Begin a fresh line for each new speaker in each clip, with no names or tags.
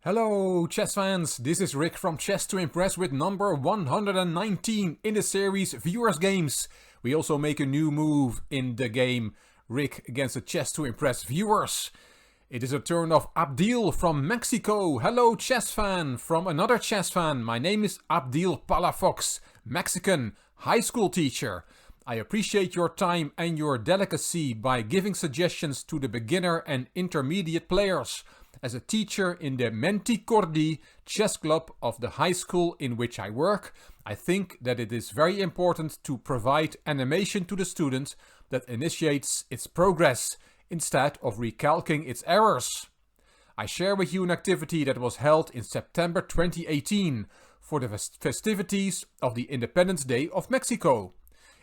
Hello chess fans, this is Rick from Chess to Impress with number 119 in the series Viewers Games. We also make a new move in the game Rick against the Chess to Impress viewers. It is a turn of Abdil from Mexico. Hello chess fan from another chess fan. My name is Abdil Palafox, Mexican high school teacher. I appreciate your time and your delicacy by giving suggestions to the beginner and intermediate players. As a teacher in the Menti Cordi chess club of the high school in which I work, I think that it is very important to provide animation to the student that initiates its progress instead of recalcing its errors. I share with you an activity that was held in September 2018 for the festivities of the Independence Day of Mexico.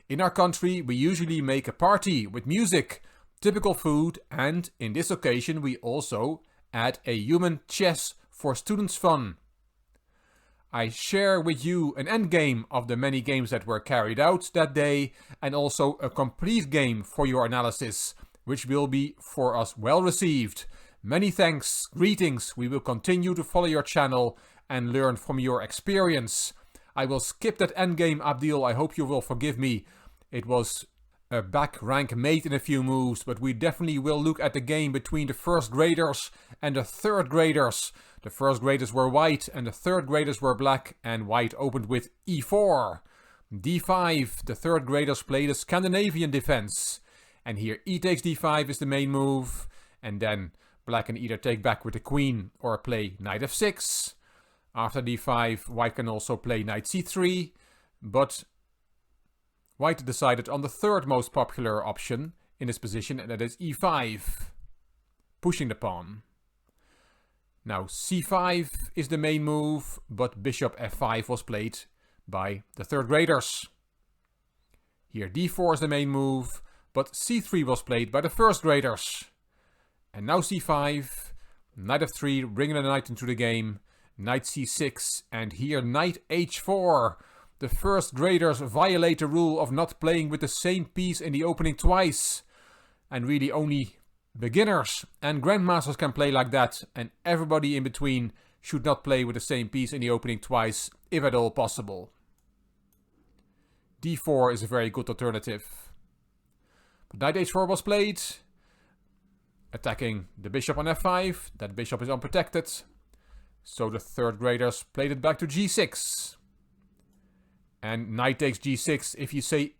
In our country, we usually make a party with music, typical food, and in this occasion we also add a human chess for students' fun. I share with you an endgame of the many games that were carried out that day and also a complete game for your analysis, which will be for us well received. Many thanks, greetings, we will continue to follow your channel and learn from your experience. I will skip that endgame, Abdil, I hope you will forgive me. It was a back rank mate in a few moves, but we definitely will look at the game between the first graders and the third graders. The first graders were white and the third graders were black, and white opened with e4. d5, the third graders played a Scandinavian defense. And here e takes d5 is the main move, and then black can either take back with the queen or play knight f6. After d5, white can also play knight c3, but white decided on the third most popular option in this position, and that is e5, pushing the pawn. Now c5 is the main move, but bishop f5 was played by the third graders. Here d4 is the main move, but c3 was played by the first graders. And now c5, knight f3, bringing the knight into the game, knight c6, and here knight h4. The first graders violate the rule of not playing with the same piece in the opening twice. And really only beginners and grandmasters can play like that, and everybody in between should not play with the same piece in the opening twice, if at all possible. d4 is a very good alternative. But knight h4 was played, attacking the bishop on f5. That bishop is unprotected, so the third graders played it back to g6. And knight takes g6. If you say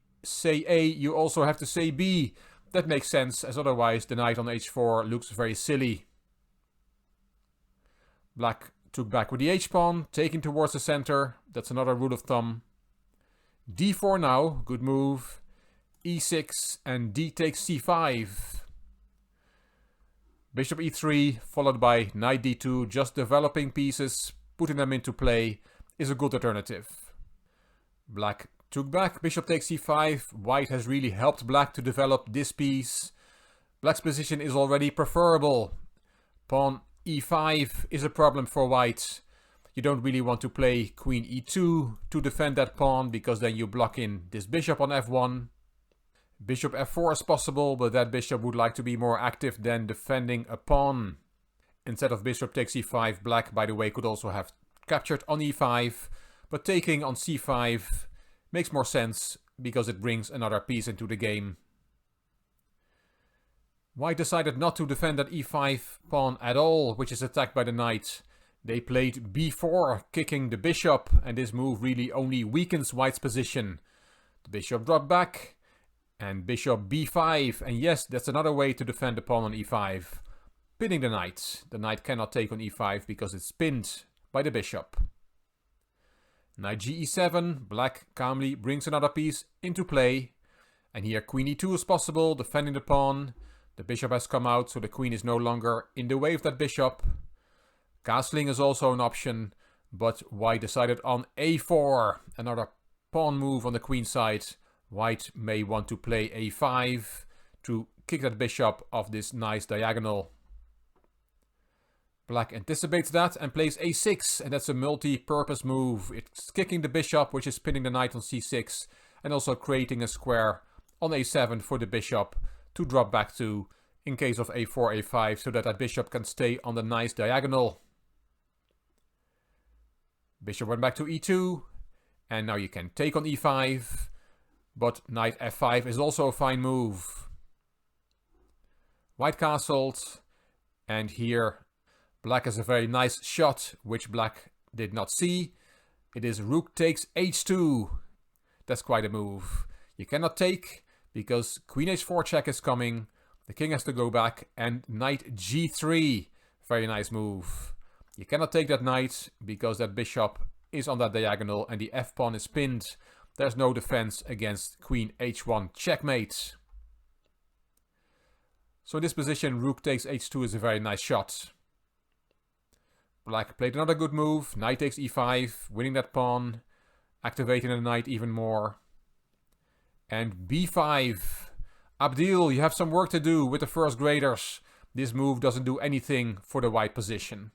A, you also have to say B. That makes sense, as otherwise the knight on h4 looks very silly. Black took back with the h-pawn, taking towards the center. That's another rule of thumb. d4 now, good move. e6 and d takes c5. Bishop e3 followed by knight d2, just developing pieces, putting them into play is a good alternative. Black took back, bishop takes c5. White has really helped black to develop this piece. Black's position is already preferable. Pawn e5 is a problem for white. You don't really want to play queen e2 to defend that pawn, because then you block in this bishop on f1. Bishop f4 is possible, but that bishop would like to be more active than defending a pawn. Instead of bishop takes e5, black, by the way, could also have captured on e5. But taking on c5 makes more sense, because it brings another piece into the game. White decided not to defend that e5 pawn at all, which is attacked by the knight. They played b4, kicking the bishop, and this move really only weakens white's position. The bishop dropped back, and bishop b5, and yes, that's another way to defend the pawn on e5. Pinning the knight. The knight cannot take on e5 because it's pinned by the bishop. Knight ge7, black calmly brings another piece into play. And here queen e2 is possible, defending the pawn. The bishop has come out, so the queen is no longer in the way of that bishop. Castling is also an option, but white decided on a4, another pawn move on the queen side. White may want to play a5 to kick that bishop off this nice diagonal. Black anticipates that and plays a6, and that's a multi-purpose move. It's kicking the bishop, which is pinning the knight on c6, and also creating a square on a7 for the bishop to drop back to in case of a4, a5, so that that bishop can stay on the nice diagonal. Bishop went back to e2. And now you can take on e5. But knight f5 is also a fine move. White castled. And here black has a very nice shot, which black did not see. It is rook takes h2. That's quite a move. You cannot take, because queen h4 check is coming. The king has to go back, and knight g3. Very nice move. You cannot take that knight, because that bishop is on that diagonal, and the f-pawn is pinned. There's no defense against queen h1 checkmate. So in this position, rook takes h2 is a very nice shot. Black played another good move. Knight takes e5, winning that pawn, activating the knight even more. And b5. Abdil, you have some work to do with the first graders. This move doesn't do anything for the white position.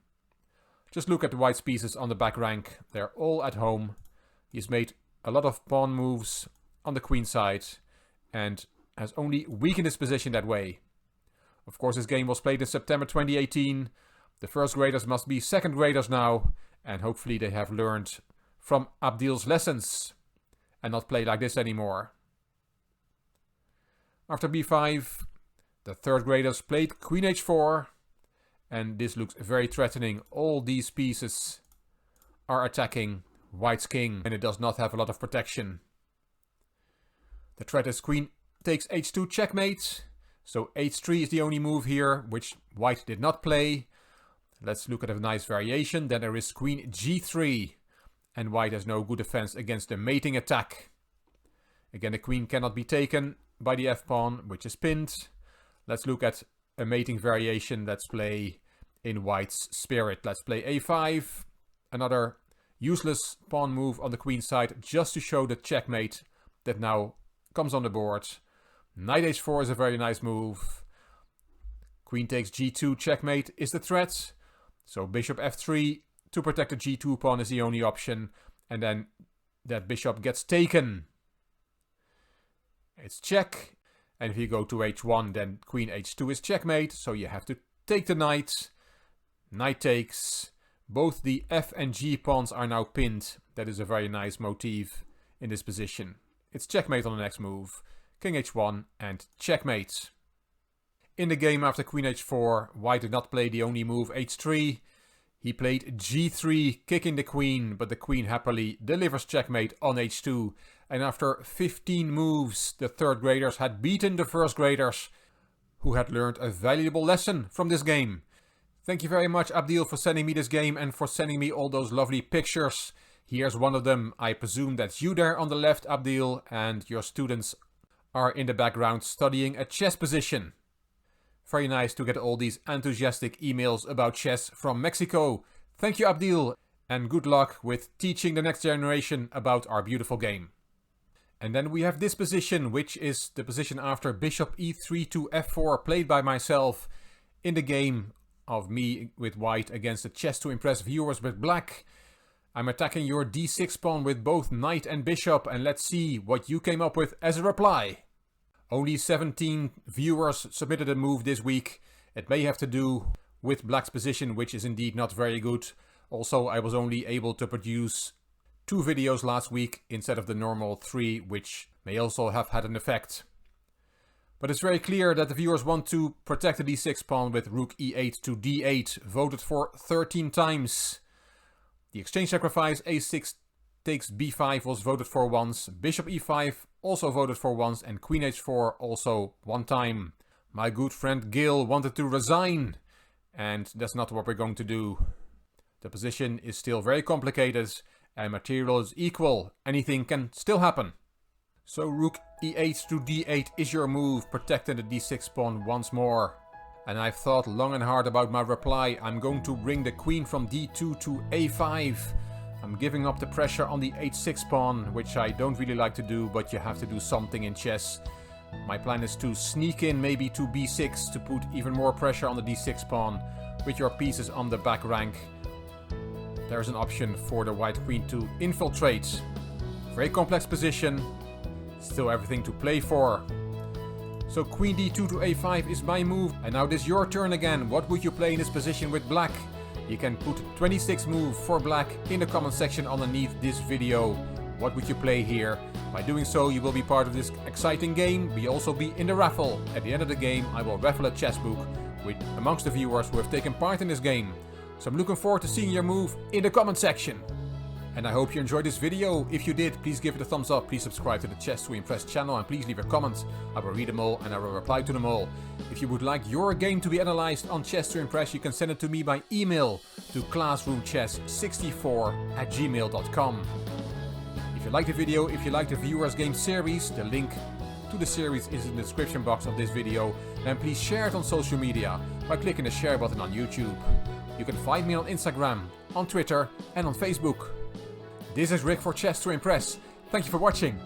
Just look at the white's pieces on the back rank. They're all at home. He's made a lot of pawn moves on the queen side and has only weakened his position that way. Of course, this game was played in September 2018. The first graders must be second graders now, and hopefully they have learned from Abdil's lessons and not play like this anymore. After b5, the third graders played queen h4, and this looks very threatening. All these pieces are attacking white's king, and it does not have a lot of protection. The threat is queen takes h2 checkmate, so h3 is the only move here, which white did not play. Let's look at a nice variation. Then there is queen g3, and white has no good defense against the mating attack. Again, the queen cannot be taken by the f-pawn, which is pinned. Let's look at a mating variation. Let's play in white's spirit. Let's play a5, another useless pawn move on the queen side, just to show the checkmate that now comes on the board. Knight h4 is a very nice move. Queen takes g2 checkmate is the threat. So bishop f3 to protect the g2 pawn is the only option. And then that bishop gets taken. It's check. And if you go to h1, then queen h2 is checkmate. So you have to take the knight. Knight takes. Both the f and g pawns are now pinned. That is a very nice motif in this position. It's checkmate on the next move. King h1 and checkmate. In the game after queen h4, white did not play the only move h3. He played g3, kicking the queen, but the queen happily delivers checkmate on h2. And after 15 moves, the third graders had beaten the first graders, who had learned a valuable lesson from this game. Thank you very much, Abdil, for sending me this game and for sending me all those lovely pictures. Here's one of them. I presume that's you there on the left, Abdil, and your students are in the background studying a chess position. Very nice to get all these enthusiastic emails about chess from Mexico. Thank you, Abdil, and good luck with teaching the next generation about our beautiful game. And then we have this position, which is the position after bishop e3 to f4, played by myself in the game of me with white against the Chess to Impress viewers with black. I'm attacking your d6 pawn with both knight and bishop, and let's see what you came up with as a reply. Only 17 viewers submitted a move this week. It may have to do with black's position, which is indeed not very good. Also, I was only able to produce 2 videos last week instead of the normal 3, which may also have had an effect. But it's very clear that the viewers want to protect the d6 pawn with rook e8 to d8, voted for 13 times. The exchange sacrifice a6 takes b5 was voted for once, bishop e5 also voted for once, and queen h4 also one time. My good friend Gil wanted to resign, and that's not what we're going to do. The position is still very complicated, and material is equal. Anything can still happen. So rook e8 to d8 is your move, protecting the d6 pawn once more. And I've thought long and hard about my reply. I'm going to bring the queen from d2 to a5. I'm giving up the pressure on the h6 pawn, which I don't really like to do, but you have to do something in chess. My plan is to sneak in maybe to b6 to put even more pressure on the d6 pawn with your pieces on the back rank. There's an option for the white queen to infiltrate. Very complex position, still everything to play for. So queen d2 to a5 is my move, and now it is your turn again. What would you play in this position with black? You can put 26 move for black in the comment section underneath this video. What would you play here? By doing so, you will be part of this exciting game. We also be in the raffle. At the end of the game, I will raffle a chess book with amongst the viewers who have taken part in this game. So I'm looking forward to seeing your move in the comment section. And I hope you enjoyed this video. If you did, please give it a thumbs up. Please subscribe to the Chess to Impress channel and please leave a comment. I will read them all and I will reply to them all. If you would like your game to be analyzed on Chess to Impress, you can send it to me by email to classroomchess64@gmail.com. If you like the video, if you like the Viewers Game series, the link to the series is in the description box of this video. And please share it on social media by clicking the share button on YouTube. You can find me on Instagram, on Twitter and on Facebook. This is Rick for Chess to Impress. Thank you for watching.